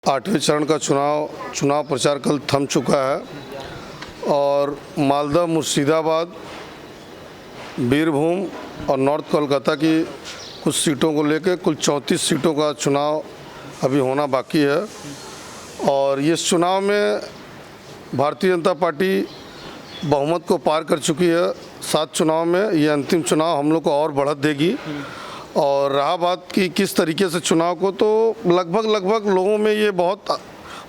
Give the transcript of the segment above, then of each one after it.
8वें चरण का चुनाव प्रचार कल थम चुका है और मालदा, मुर्शिदाबाद, बीरभूम और नॉर्थ कोलकाता की कुछ सीटों को लेकर कुल 34 सीटों का चुनाव अभी होना बाकी है। और इस चुनाव में भारतीय जनता पार्टी बहुमत को पार कर चुकी है। 7 चुनाव में ये अंतिम चुनाव हम लोग को और बढ़त देगी। और रहा बात कि किस तरीके से चुनाव को, तो लगभग लोगों में ये बहुत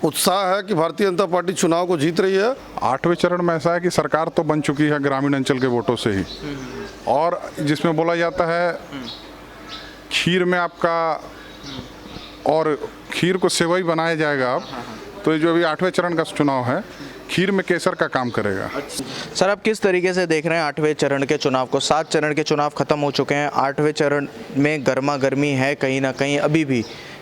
उत्साह है कि भारतीय जनता पार्टी चुनाव को जीत रही है। 8वें चरण में ऐसा है कि सरकार तो बन चुकी है ग्रामीण अंचल के वोटों से ही, और जिसमें बोला जाता है खीर में आपका और खीर को सेवई बनाया जाएगा अब, तो ये जो अभी 8वें चरण का चुनाव है खीर में केसर का काम करेगा। सर, आप किस तरीके से देख रहे हैं 8वें चरण के चुनाव को? 7 चरण के चुनाव खत्म हो चुके हैं, 8वें चरण में गर्मा गर्मी है कहीं ना कहीं अभी भी।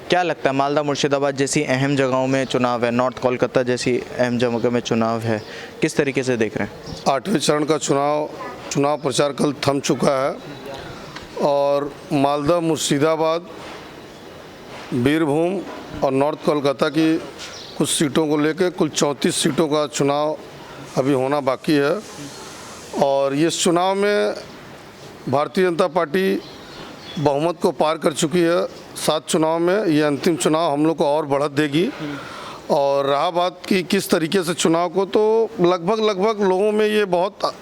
क्या लगता है, मालदा मुर्शिदाबाद जैसी अहम जगहों में चुनाव है, नॉर्थ कोलकाता जैसी अहम जगहों में चुनाव है, किस तरीके से देख रहे हैं? 8वें चरण का चुनाव प्रचार कल थम चुका है और मालदा, मुर्शिदाबाद, बीरभूम और नॉर्थ कोलकाता की कुछ सीटों को लेकर कुल 34 सीटों का चुनाव अभी होना बाकी है। और इस चुनाव में भारतीय जनता पार्टी बहुमत को पार कर चुकी है। 7 चुनाव में ये अंतिम चुनाव हम लोग को और बढ़त देगी। और रहा बात कि किस तरीके से चुनाव को, तो लगभग लोगों में ये बहुत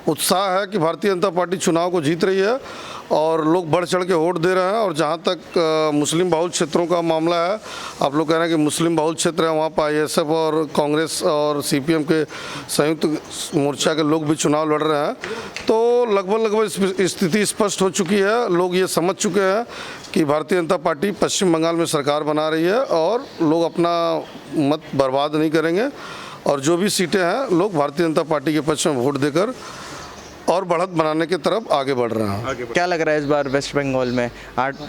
उत्साह है कि भारतीय जनता पार्टी चुनाव को जीत रही है और लोग बढ़ चढ़ के वोट दे रहे हैं। और जहाँ तक मुस्लिम बहुल क्षेत्रों का मामला है, आप लोग कह रहे हैं कि मुस्लिम बहुल क्षेत्र है, वहाँ पर आईएसएफ और कांग्रेस और सीपीएम के संयुक्त मोर्चा के लोग भी चुनाव लड़ रहे हैं। तो लगभग स्थिति स्पष्ट हो चुकी है। लोग ये समझ चुके हैं कि भारतीय जनता पार्टी पश्चिम बंगाल में सरकार बना रही है और लोग अपना मत बर्बाद नहीं करेंगे। और जो भी सीटें हैं, लोग भारतीय जनता पार्टी के पक्ष में वोट देकर और बढ़त बनाने की तरफ आगे बढ़ रहे हैं। क्या लग रहा है इस बार वेस्ट बंगाल में?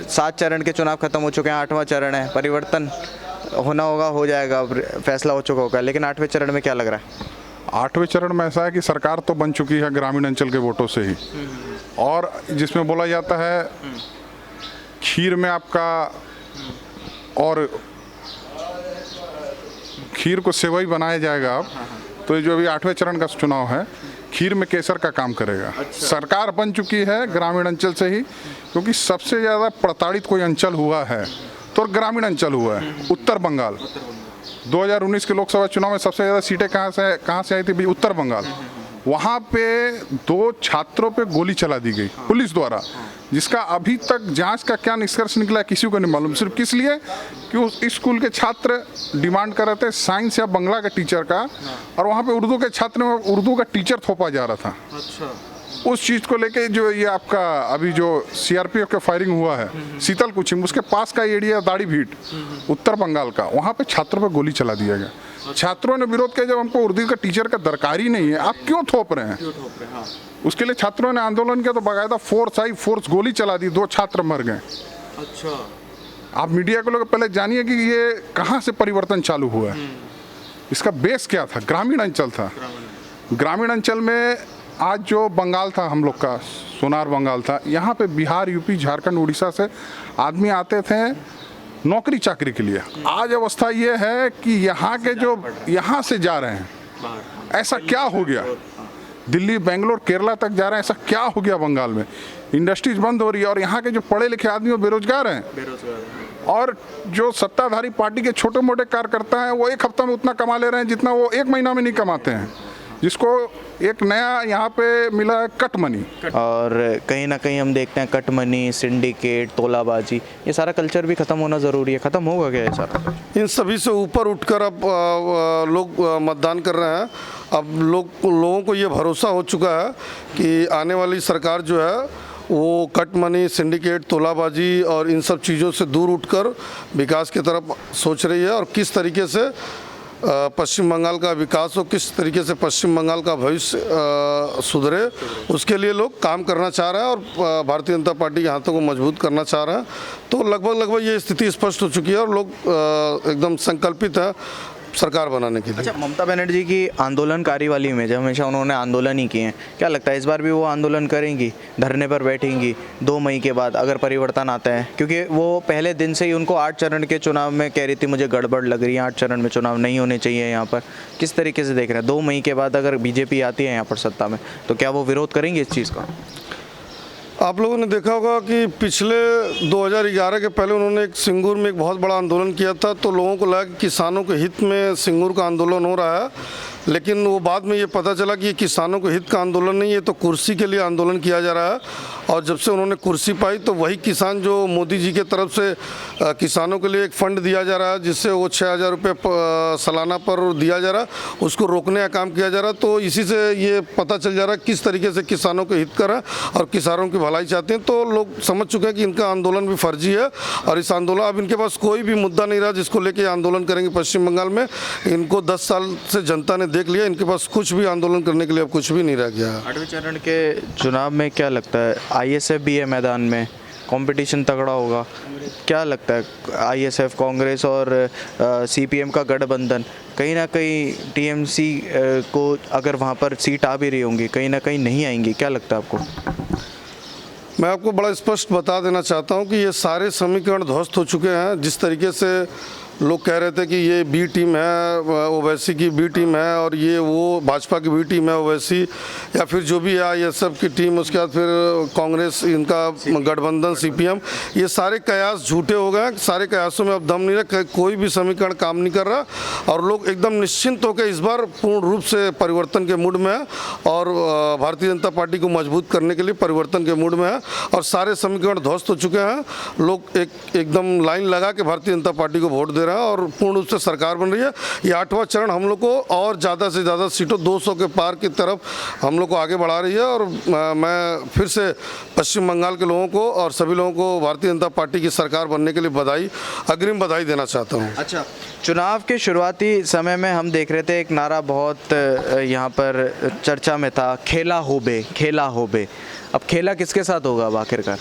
7 चरण के चुनाव खत्म हो चुके हैं, 8वां चरण है, परिवर्तन होना होगा, हो जाएगा, फैसला हो चुका होगा, लेकिन 8वें चरण में क्या लग रहा है? 8वें चरण में ऐसा है कि सरकार तो बन चुकी है ग्रामीण अंचल के वोटों से ही, और जिसमें बोला जाता है खीर में आपका और खीर को सेवई बनाया जाएगा अब, तो ये जो अभी 8वें चरण का चुनाव है खीर में केसर का काम करेगा। सरकार बन चुकी है ग्रामीण अंचल से ही, क्योंकि सबसे ज़्यादा प्रताड़ित कोई अंचल हुआ है तो ग्रामीण अंचल हुआ है। उत्तर बंगाल 2019 के लोकसभा चुनाव में सबसे ज़्यादा सीटें कहाँ से आई थी? उत्तर बंगाल। वहाँ पे 2 छात्रों पे गोली चला दी गई पुलिस द्वारा, जिसका अभी तक जांच का क्या निष्कर्ष निकला है किसी को नहीं मालूम। सिर्फ किस लिए कि उस स्कूल के छात्र डिमांड कर रहे थे साइंस या बांग्ला के टीचर का, और वहाँ पे उर्दू के छात्र में उर्दू का टीचर थोपा जा रहा था। अच्छा। उस चीज़ को लेके जो ये आपका अभी जो सीआरपीएफ का फायरिंग हुआ है शीतल कुचिम, उसके पास का एरिया दाढ़ी भीट उत्तर बंगाल का, वहाँ पे छात्रों पर गोली चला दिया गया। छात्रों ने विरोध किया, जब हमको उर्दू का टीचर का दरकार ही नहीं है, आप क्यों थोप रहे हैं? हाँ। उसके लिए छात्रों ने आंदोलन किया, तो बाकायदा फोर्स गोली चला दी, 2 छात्र मर गए। अच्छा। आप मीडिया को लोग पहले जानिए कि ये कहाँ से परिवर्तन चालू हुआ है, इसका बेस क्या था? ग्रामीण अंचल था। ग्रामीण अंचल में आज जो बंगाल था हम लोग का, सोनार बंगाल था, यहाँ पे बिहार, यूपी, झारखंड, उड़ीसा से आदमी आते थे नौकरी चाकरी के लिए। आज अवस्था ये है कि यहाँ के जो यहाँ से जा रहे हैं, ऐसा क्या हो गया? दिल्ली, बेंगलोर, केरला तक जा रहे हैं, ऐसा क्या हो गया बंगाल में? इंडस्ट्रीज बंद हो रही है और यहाँ के जो पढ़े लिखे आदमी वो बेरोजगार हैं। और जो सत्ताधारी पार्टी के छोटे मोटे कार्यकर्ता हैं, वो 1 हफ्ता में उतना कमा ले रहे हैं जितना वो 1 महीना में नहीं कमाते हैं, जिसको एक नया यहाँ पे मिला है कट मनी। और कहीं ना कहीं हम देखते हैं कट मनी, सिंडिकेट, तोलाबाजी, ये सारा कल्चर भी खत्म होना ज़रूरी है। ख़त्म होगा क्या ये सारा? इन सभी से ऊपर उठकर अब लोग मतदान कर रहे हैं। अब लोगों को ये भरोसा हो चुका है कि आने वाली सरकार जो है वो कट मनी, सिंडिकेट, तोलाबाजी और इन सब चीज़ों से दूर उठकर विकास की तरफ सोच रही है। और किस तरीके से पश्चिम बंगाल का विकास हो, किस तरीके से पश्चिम बंगाल का भविष्य सुधरे, उसके लिए लोग काम करना चाह रहे हैं और भारतीय जनता पार्टी के हाथों को मजबूत करना चाह रहे हैं। तो लगभग ये स्थिति स्पष्ट हो चुकी है और लोग एकदम संकल्पित है सरकार बनाने के लिए। अच्छा, ममता बनर्जी की आंदोलनकारी वाली इमेज है, हमेशा उन्होंने आंदोलन ही किए हैं। क्या लगता है इस बार भी वो आंदोलन करेंगी, धरने पर बैठेंगी 2 मई के बाद अगर परिवर्तन आता है? क्योंकि वो पहले दिन से ही उनको 8 चरण के चुनाव में कह रही थी मुझे गड़बड़ लग रही है, 8 चरण में चुनाव नहीं होने चाहिए यहाँ पर। किस तरीके से देख रहे हैं 2 मई के बाद अगर बीजेपी आती है यहाँ पर सत्ता में तो क्या वो विरोध करेंगे इस चीज़ का? आप लोगों ने देखा होगा कि पिछले 2011 के पहले उन्होंने एक सिंगूर में एक बहुत बड़ा आंदोलन किया था, तो लोगों को लगा कि किसानों के हित में सिंगूर का आंदोलन हो रहा है, लेकिन वो बाद में ये पता चला कि ये किसानों के हित का आंदोलन नहीं, ये तो कुर्सी के लिए आंदोलन किया जा रहा है। और जब से उन्होंने कुर्सी पाई तो वही किसान जो मोदी जी के तरफ से किसानों के लिए एक फ़ंड दिया जा रहा है जिससे वो 6,000 रुपये सालाना पर दिया जा रहा है, उसको रोकने का काम किया जा रहा है। तो इसी से ये पता चल जा रहा है किस तरीके से किसानों के हित कर है और किसानों की भलाई चाहते हैं। तो लोग समझ चुके हैं कि इनका आंदोलन भी फर्जी है और इस आंदोलन अब इनके पास कोई भी मुद्दा नहीं रहा जिसको लेके आंदोलन करेंगे पश्चिम बंगाल में। इनको 10 साल से जनता ने देख लिया, इनके पास कुछ भी आंदोलन करने के लिए अब कुछ भी नहीं रह गया है। 8वें चरण के चुनाव में क्या लगता है आईएसएफ भी है मैदान में, कंपटीशन तगड़ा होगा, क्या लगता है आईएसएफ कांग्रेस और सीपीएम का गठबंधन कहीं ना कहीं टीएमसी को अगर वहाँ पर सीट आ भी रही होंगी कहीं ना कहीं नहीं आएंगी, क्या लगता है आपको? मैं आपको बड़ा स्पष्ट बता देना चाहता हूं कि ये सारे समीकरण ध्वस्त हो चुके हैं। जिस तरीके से लोग कह रहे थे कि ये बी टीम है, ओवैसी की बी टीम है और ये वो भाजपा की बी टीम है ओवैसी, या फिर जो भी है आईएसएफ की टीम, उसके बाद फिर कांग्रेस, इनका गठबंधन सीपीएम, ये सारे कयास झूठे हो गए। सारे कयासों में अब दम नहीं रहा, कोई भी समीकरण काम नहीं कर रहा और लोग एकदम निश्चिंत होकर इस बार पूर्ण रूप से परिवर्तन के मूड में है और भारतीय जनता पार्टी को मजबूत करने के लिए परिवर्तन के मूड में है और सारे समीकरण ध्वस्त हो चुके हैं। लोग एकदम लाइन लगा के भारतीय जनता पार्टी को वोट दे रहा है और पूर्ण रूप से सरकार बन रही है। ये 8वां चरण हम लोग को और ज़्यादा से ज़्यादा सीटों 200 के पार की तरफ हम लोग को आगे बढ़ा रही है और मैं फिर से पश्चिम बंगाल के लोगों को और सभी लोगों को भारतीय जनता पार्टी की सरकार बनने के लिए अग्रिम बधाई देना चाहता हूँ। अच्छा, चुनाव के शुरुआती समय में हम देख रहे थे एक नारा बहुत यहाँ पर चर्चा में था, खेला होबे, खेला होबे। अब खेला किसके साथ होगा अब आखिरकार?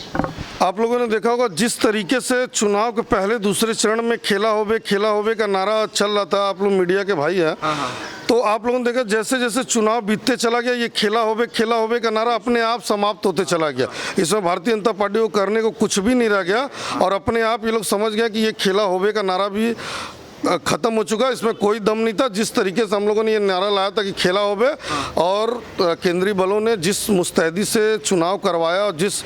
आप लोगों ने देखा होगा जिस तरीके से चुनाव के पहले दूसरे चरण में खेला होबे का नारा चल रहा था, आप लोग मीडिया के भाई हैं, तो आप लोगों ने देखा जैसे जैसे चुनाव बीतते चला गया ये खेला होबे का नारा अपने आप समाप्त होते चला गया। इसमें भारतीय जनता पार्टी को करने को कुछ भी नहीं रह गया और अपने आप ये लोग समझ गए कि ये खेला होबे का नारा भी ख़त्म हो चुका। इसमें कोई दम नहीं था। जिस तरीके से हम लोगों ने ये नारा लाया था कि खेला होबे और केंद्रीय बलों ने जिस मुस्तैदी से चुनाव करवाया और जिस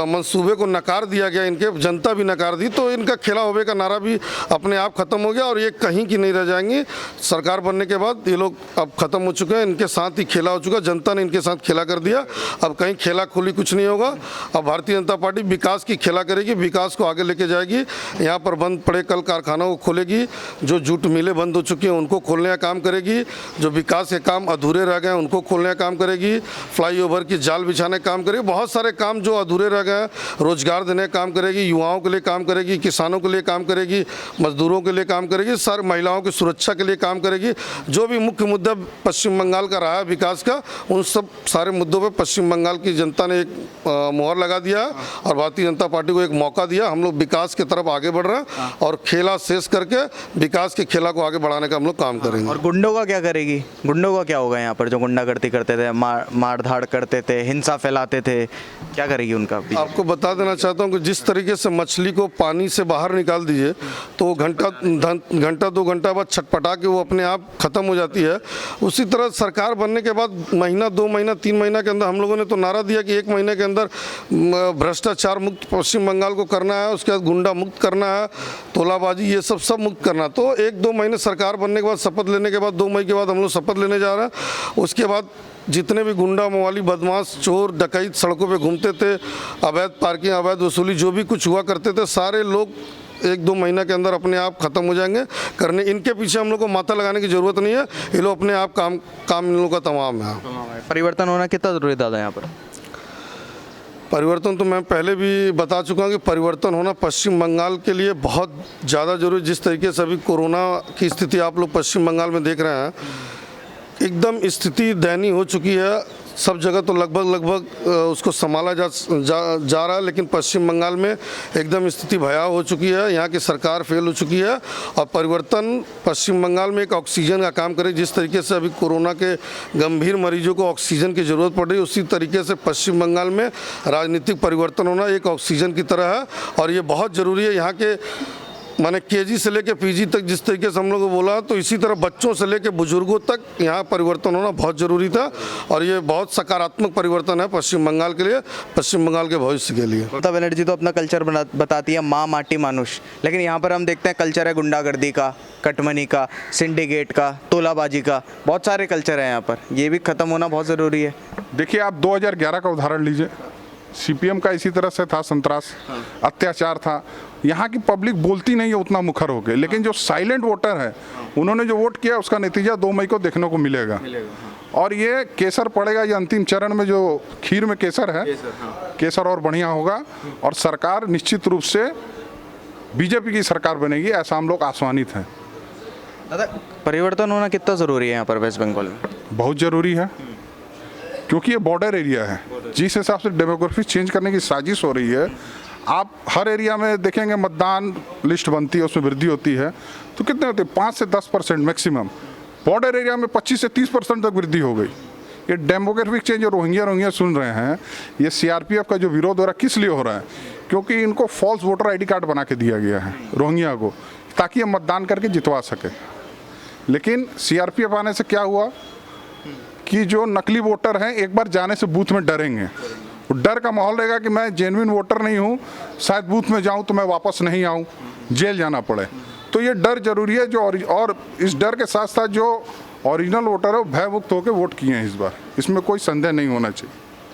मंसूबे को नकार दिया गया, इनके जनता भी नकार दी, तो इनका खेला होबे का नारा भी अपने आप ख़त्म हो गया और ये कहीं की नहीं रह जाएंगी। सरकार बनने के बाद ये लोग अब ख़त्म हो चुके हैं, इनके साथ ही खेला हो चुका, जनता ने इनके साथ खेला कर दिया। अब कहीं खेला खुली कुछ नहीं होगा। अब भारतीय जनता पार्टी विकास की खेला करेगी, विकास को आगे लेके जाएगी। यहाँ पर बंद पड़े कल कारखानों को खोलेगी, जो जूट मिलें बंद हो चुकी हैं उनको खोलने का काम करेगी, जो विकास के काम अधूरे रह गए हैं उनको खोलने का काम करेगी, फ्लाईओवर की जाल बिछाने का काम करेगी, बहुत सारे काम जो अधूरे रह गए हैं रोजगार देने का काम करेगी, युवाओं के लिए काम करेगी, किसानों के लिए काम करेगी, मजदूरों के लिए काम करेगी, सारे महिलाओं की सुरक्षा के लिए काम करेगी। जो भी मुख्य मुद्दा पश्चिम बंगाल का रहा है विकास का, उन सब सारे मुद्दों पर पश्चिम बंगाल की जनता ने एक मोहर लगा दिया और भारतीय जनता पार्टी को एक मौका दिया। हम लोग विकास की तरफ आगे बढ़ रहे हैं और खेला शेष करके विकास के खेला को आगे बढ़ाने का हम लोग काम करेंगे। और गुंडों का क्या करेगी? गुंडों का क्या होगा यहाँ पर जो गुंडागर्दी करते थे, मार धाड़ करते थे, हिंसा फैलाते थे, क्या करेगी उनका? आपको बता देना चाहता हूँ कि जिस तरीके से मछली को पानी से बाहर निकाल दीजिए तो घंटा 2 घंटा बाद छटपटा के वो अपने आप खत्म हो जाती है, उसी तरह सरकार बनने के बाद महीना 2 महीना 3 महीना के अंदर हम लोगों ने तो नारा दिया कि 1 महीने के अंदर भ्रष्टाचार मुक्त पश्चिम बंगाल को करना है, उसके बाद गुंडा मुक्त करना है, तोलाबाजी ये सब मुक्त करना। तो 1-2 महीने सरकार बनने के बाद शपथ लेने के बाद 2 मई के बाद हम लोग शपथ लेने जा रहे हैं। उसके बाद जितने भी गुंडा मवाली बदमाश चोर डकैत सड़कों पे घूमते थे, अवैध पार्किंग अवैध वसूली जो भी कुछ हुआ करते थे, सारे लोग 1-2 महीना के अंदर अपने आप ख़त्म हो जाएंगे करने। इनके पीछे हम लोग को माथा लगाने की ज़रूरत नहीं है, ये लोग अपने आप काम इन लोगों का तमाम है। परिवर्तन होना कितना ज़रूरी दादा यहाँ पर? परिवर्तन तो मैं पहले भी बता चुका हूँ कि परिवर्तन होना पश्चिम बंगाल के लिए बहुत ज़्यादा जरूरी। जिस तरीके से अभी कोरोना की स्थिति आप लोग पश्चिम बंगाल में देख रहे हैं, एकदम स्थिति दयनीय हो चुकी है। सब जगह तो लगभग उसको संभाला जा रहा है, लेकिन पश्चिम बंगाल में एकदम स्थिति भयावह हो चुकी है। यहाँ की सरकार फेल हो चुकी है और परिवर्तन पश्चिम बंगाल में एक ऑक्सीजन का काम करे। जिस तरीके से अभी कोरोना के गंभीर मरीजों को ऑक्सीजन की ज़रूरत पड़ रही है, उसी तरीके से पश्चिम बंगाल में राजनीतिक परिवर्तन होना एक ऑक्सीजन की तरह है और ये बहुत ज़रूरी है। यहाँ के माने केजी से लेके पीजी तक जिस तरीके से हम लोग को बोला, तो इसी तरह बच्चों से लेके बुजुर्गों तक यहाँ परिवर्तन होना बहुत ज़रूरी था और ये बहुत सकारात्मक परिवर्तन है पश्चिम बंगाल के लिए, पश्चिम बंगाल के भविष्य के लिए। ममता बनर्जी तो अपना कल्चर बताती है माँ माटी मानुष, लेकिन यहाँ पर हम देखते हैं कल्चर है गुंडागर्दी का, कटमनी का, सिंडिकेट का, तोलाबाजी का, बहुत सारे कल्चर हैं यहाँ पर। ये भी ख़त्म होना बहुत ज़रूरी है। देखिए आप 2011 का उदाहरण लीजिए, सीपीएम का इसी तरह से था, संतरास अत्याचार था। यहाँ की पब्लिक बोलती नहीं है उतना मुखर हो गए, लेकिन जो साइलेंट वोटर है उन्होंने जो वोट किया उसका नतीजा 2 मई को देखने को मिलेगा। और ये केसर पड़ेगा, ये अंतिम चरण में जो खीर में केसर है, केसर और बढ़िया होगा और सरकार निश्चित रूप से बीजेपी की सरकार बनेगी, ऐसा हम लोग आश्वानित हैं। दादा, परिवर्तन होना कितना ज़रूरी है यहाँ पर वेस्ट बंगाल में? बहुत ज़रूरी है, क्योंकि ये बॉर्डर एरिया है। जिस हिसाब से डेमोग्राफी चेंज करने की साजिश हो रही है, आप हर एरिया में देखेंगे मतदान लिस्ट बनती है, उसमें वृद्धि होती है, तो कितने होते हैं 5 से 10% मैक्सिमम। बॉर्डर एरिया में 25 से 30% तक वृद्धि हो गई। ये डेमोग्राफिक चेंज जो रोहिंग्या सुन रहे हैं, ये सीआरपीएफ का जो विरोध हो रहा है किस लिए हो रहा है? क्योंकि इनको फॉल्स वोटर आईडी कार्ड बना के दिया गया है रोहिंग्या को, ताकि ये मतदान करके जितवा सके। लेकिन सीआरपीएफ आने से क्या हुआ कि जो नकली वोटर हैं एक बार जाने से बूथ में डरेंगे। डर का माहौल रहेगा कि मैं जेन्युइन वोटर नहीं हूँ, शायद बूथ में जाऊँ तो मैं वापस नहीं आऊँ, जेल जाना पड़े। तो ये डर जरूरी है। और इस डर के साथ साथ जो ओरिजिनल वोटर है वो भयमुक्त होकर वोट किए हैं इस बार, इसमें कोई संदेह नहीं होना चाहिए।